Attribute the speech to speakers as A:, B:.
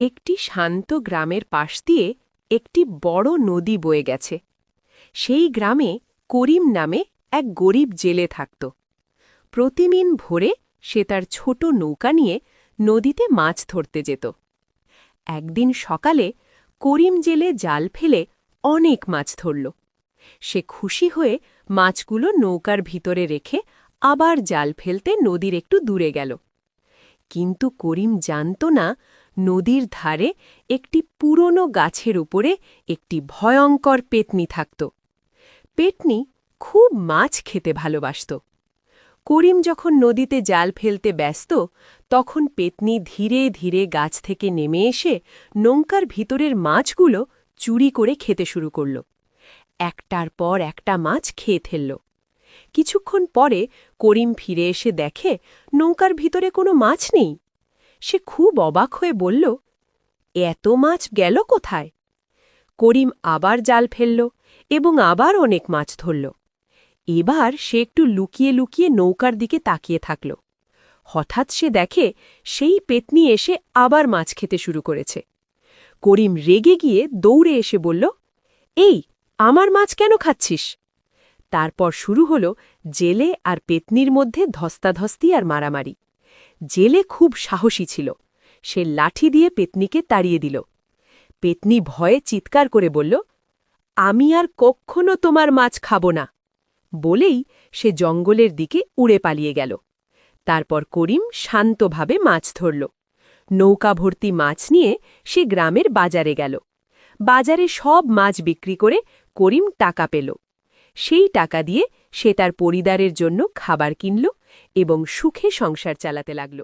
A: একটি শান্ত গ্রামের পাশ দিয়ে একটি বড় নদী বয়ে গেছে। সেই গ্রামে করিম নামে এক গরিব জেলে থাকত। প্রতিদিন ভোরে সে তার ছোট নৌকা নিয়ে নদীতে মাছ ধরতে যেত। একদিন সকালে করিম জেলে জাল ফেলে অনেক মাছ ধরল। সে খুশি হয়ে মাছগুলো নৌকার ভিতরে রেখে আবার জাল ফেলতে নদীর একটু দূরে গেল। কিন্তু করিম জানত না নদীর ধারে একটি পুরনো গাছের উপরে একটি ভয়ঙ্কর পেতনি থাকত। পেতনি খুব মাছ খেতে ভালোবাসত। করিম যখন নদীতে জাল ফেলতে ব্যস্ত, তখন পেতনি ধীরে ধীরে গাছ থেকে নেমে এসে নৌকার ভিতরের মাছগুলো চুরি করে খেতে শুরু করল। একটার পর একটা মাছ খেয়ে ফেলল। কিছুক্ষণ পরে করিম ফিরে এসে দেখে নৌকার ভিতরে কোনো মাছ নেই। সে খুব অবাক হয়ে বলল, এত মাছ গেল কোথায়? করিম আবার জাল ফেলল এবং আবার অনেক মাছ ধরল। এবার সে একটু লুকিয়ে লুকিয়ে নৌকার দিকে তাকিয়ে থাকল। হঠাৎ সে দেখে সেই পেতনি এসে আবার মাছ খেতে শুরু করেছে। করিম রেগে গিয়ে দৌড়ে এসে বলল, এই, আমার মাছ কেন খাচ্ছিস? তারপর শুরু হল জেলে আর পেতনির মধ্যে ধস্তাধস্তি আর মারামারি। জেলে খুব সাহসী ছিল। সে লাঠি দিয়ে পেতনিকে তাড়িয়ে দিল। পেতনি ভয়ে চিৎকার করে বলল, আমি আর কখনো তোমার মাছ খাব না। বলেই সে জঙ্গলের দিকে উড়ে পালিয়ে গেল। তারপর করিম শান্তভাবে মাছ ধরল। নৌকা ভর্তি মাছ নিয়ে সে গ্রামের বাজারে গেল। বাজারে সব মাছ বিক্রি করে করিম টাকা পেল। সেই টাকা দিয়ে সে তার পরিবারের জন্য খাবার কিনল এবং সুখে সংসার চালাতে লাগল।